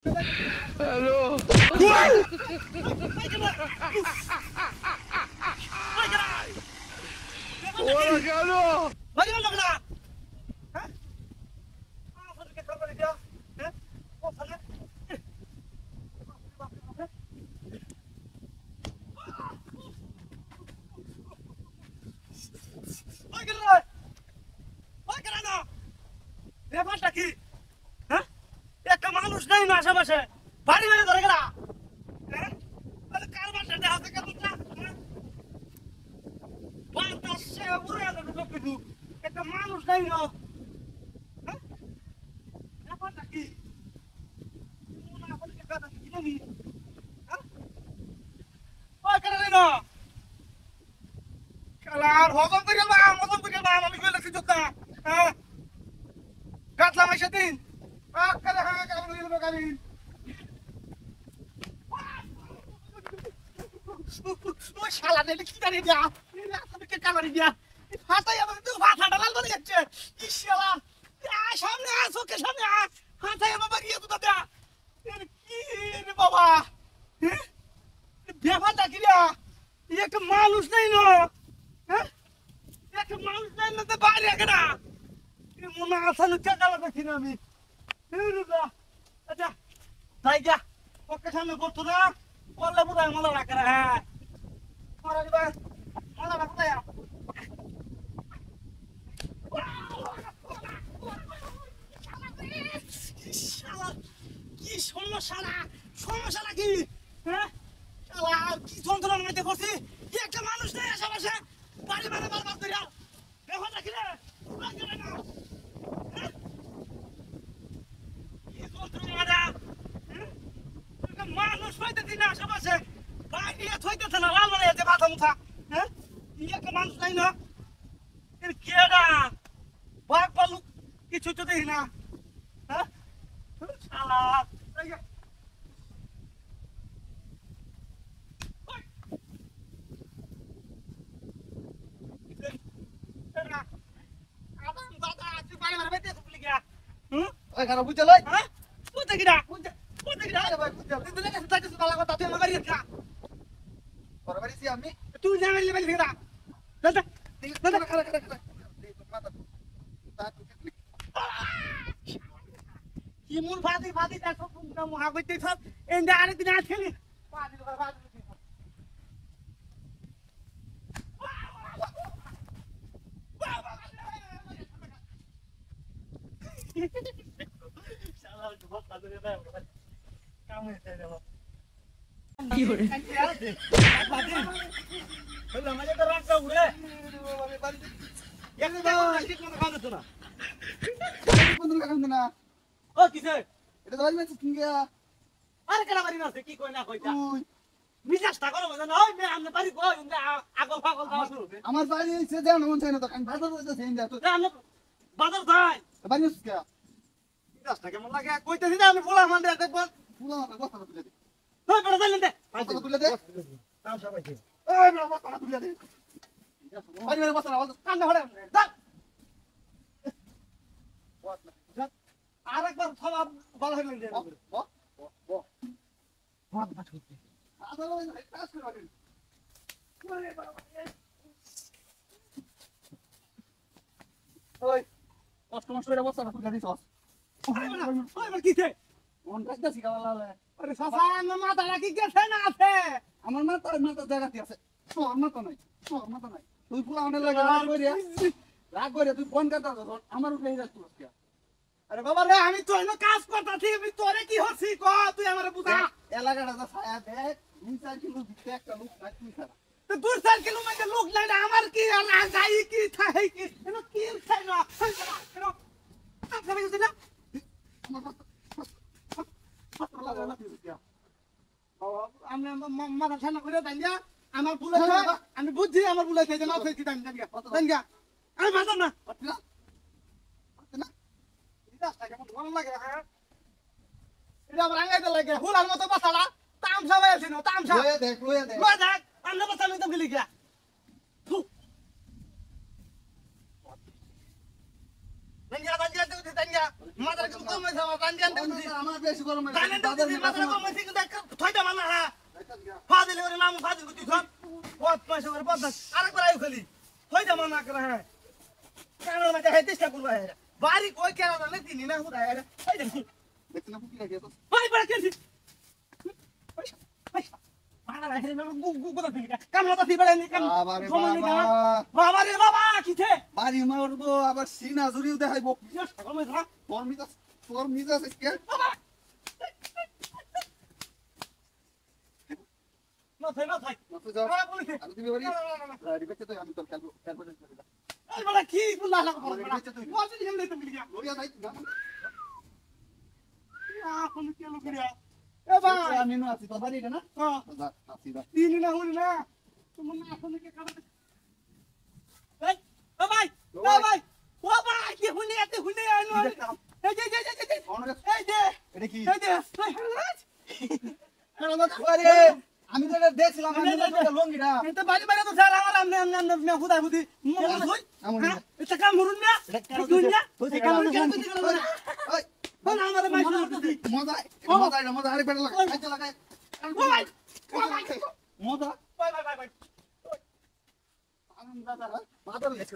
Hello ওরা কেন ব্যাপারটা কি? হ্যাঁ, একটা মানুষ নাই না আশেপাশে, বাড়ি মেরে ধরে গেলা। হ্যাঁ, কার বাসা দেখা থেকে বুঝলা? বাতাসে উড়ে গেল সবকিছু, একটা মানুষ নাই না। হ্যাঁ, ব্যাপারটা কি? মনে হয় কি কথা কি জানি? হ্যাঁ, ওই কেন নাই না? কালার হজম করে আমি কইলে কি জোতা? হ্যাঁ, কাটলাম এই সেদিন। কালে হ্যাঁ কালে নিয়ে গাড়ি। ওই শালা নেলে কি জানি দিয়া আমাকে কামারি দিয়া ফাটাই আমাকে তো ফাটাটা লাল করে যাচ্ছে কি শালা সামনে আস ওকে সামনে আস ফাটাই বাবা গিয়ে তো দাদা কি রে বাবা হ্যাঁ ব্যাপারটা কি রে একটা মানুষ নাই না হ্যাঁ একটা মানুষ নাই না তো বাইরে একটা মনে আসানো চাকালা দেখি না আমি আচ্ছা তাই যা ওকে সামনে করতো না বললে বোধ হয় মালা রাখে না হ্যাঁ মালা রাখতে কি সমস্যা না সমস্যা নাকি হ্যাঁ কি যন্ত্রণা মাইতে করছি একটা মানুষ নেই আশেপাশে বাড়ি বাড়ি বারবার করে ব্যাপার রাখি রে মানুষ পাইতেছি না আশেপাশে বাইরে থইতেছে না লাল মানে আছে মাথা মুথা হ্যাঁ একটা মানুষ নাই না কেডা বাঘ ভালুক কিছু তো দেখি না হ্যাঁ শালা ওই খারাপ বুঝতে লই হ্যাঁ কোথায় গিরা কোথায় গিরা ভাই বুঝতে তুই দেখে তাকে ভালো কথা তুই আমার বাড়ি খা পরবারিছি আমি তুই জানাই লেবেল গিরা দাদা দাদা খারাপ খারাপ খারাপ কি মূল ফাদি ফাদি দেখো তুমি মহা কইতে সব এন্ডা আরেকদিন আসেনি ফাদি ফাদি শালা বহুত ফাদি রে কাম হইছে রে কি হরে বললাম আমাদের তো রাস্তা উড়ে এক দাও ঠিক মতো কাজ হতো না বন্ধু লাগাম না ও কিসে এটা তো বাজে ঠিক গিয়া আরে কেন বাড়ি মারছে কি কই না কইতা তুই মিজাজটা করো না ওই মে আমরা বাড়ি কই আমরা আগল ফাগল দাও শুরু আমার বাড়ি এসে দেও না মন চাই না তো আমি বাজার যেতে চাই না তো আমরা বাজার যাই বাড়ি এসে গিয়া মিজাজটা কেমন লাগে কইতেছি না আমি বলা মান দে দেখব পুরো কথা তুলে দে ওই বড় যাইলেন দে কথা তুলে দে নাম সবাই কি এই বড় কথা তুলে দে বাড়ি মেরে বসা না কান্না হড়ে যা আরেকবার সব ভালো হইলেন দে বহুত বাট হইছে ওই কষ্ট মষ্ট করে বসা না তুলে দিছ ওই কিসে মন কাজটা শিখাওয়ালা আরে সাসা আমার মাথা রাখি গেছে না আছে আমার মাথা জায়গাতে আছে তোর মাথা নাই তুই পুরো আমাদের লাগে রাগ করিয়া তুই ফোন করতা আমার উপরে যাস তুই আজকে আরে বাবা রে আমি তো এনে কাজ করতাছি আমি তোরে কি হচ্ছি ক তুই আমারে বুঝা এলাকাটা যা ছায়া দেখ 2-4 কিলো দিতে একটা লোক নাই তুই ছাড়া তো 2-4 কিলোমিটার লোক নাই না আমার কি আর যাই কি থাই কি এনো কি খাই না এনো আপনি বুঝছেন না আমি মাথা ঠান্ডা করে দেন গা আমার ভুল আছে আমি বুঝছি আমার ভুল আছে না ফের কি দেন গা আমি বাজার না রাস্তা কেমন ভালো লাগে হ্যাঁ এটা আমার আঙ্গাইতে লাগে হুলার মতো বাসাটা তামসা হয়ে আছে না তামসা লয়ে দেখ লয় দেখ আমরা বাসা লইতে গেলি গিয়া দাঙ্গা দাঙ্গা দেউতে দাঙ্গা মাথার কিছু কম হইছে আমার দাঙ্গা দেউতে আমার বেশি গরম হয়েছে। দাঙ্গা বাজার দেউতে নিয়ে মাথার বাজার কম হইছে কিন্তু থইটা মানা হ্যাঁ দেখা দিয়া। ফাজিল করে নাম ফাজিল করতে সব পথ পয়সা করে পথ আরেকবার আইও খালি থইটা মানা করে হ্যাঁ কেন না দেখে চেষ্টা করবা হ্যাঁ বাড়ি কই কেন না তিনি না হুদা হ্যাঁ এই দেখি দেখছি না ফুকি রাখি এত। ভাই বড় কেছি মারা রে গু গু গু দিবি কাম না দিবি বড় নি কাম বাবারে সময় নেই বাবা। বাবা রে বাবা কিছে বাড়ি মারবো আবার সিনা জুড়িও দেখাইবো। সকল মে ধরা তোর মিজাজ কে? না থাই না থাই মাথা যাও। হ্যাঁ বলিছে আর দিবি বাড়ি? না না না গাড়ি বেচে তো আমি তোর কালকে করে দিলাম। এই বড় কি বুলা লাগা আমার বড় বেঁচে তুই। বড় দিন দিতে মিলিয়া লরিয়া যাই না। কোন কি লুকিয়া এ ভাই আমি নো আছি তো বাড়ি না? হ্যাঁ যা আসি যা। তিন না হল না তুমি না এখন কি খাবে এই ও ভাই ও ভাই ও ভাই কি হুনি এত হুনি আনো এই যে এই যে এটা কি? এই যে আরে আমি তো এটা দেখছিলাম আমি তো এটা লঙ্গিটা। এটা বাড়ি বাড়ি তো স্যার আমার আমনে আমনে আমনে মে হুদা হুদি মনে হই এটা কাম হরুন না দুনিয়া ওই কাম ওই বল আমার মাই শুনতে মজা মজা আরে পেট লাগা খাইতে লাগাই। ও ভাই মজা ভাই ভাই ভাই ভাই আনন্দ দাদা বাদল লেছে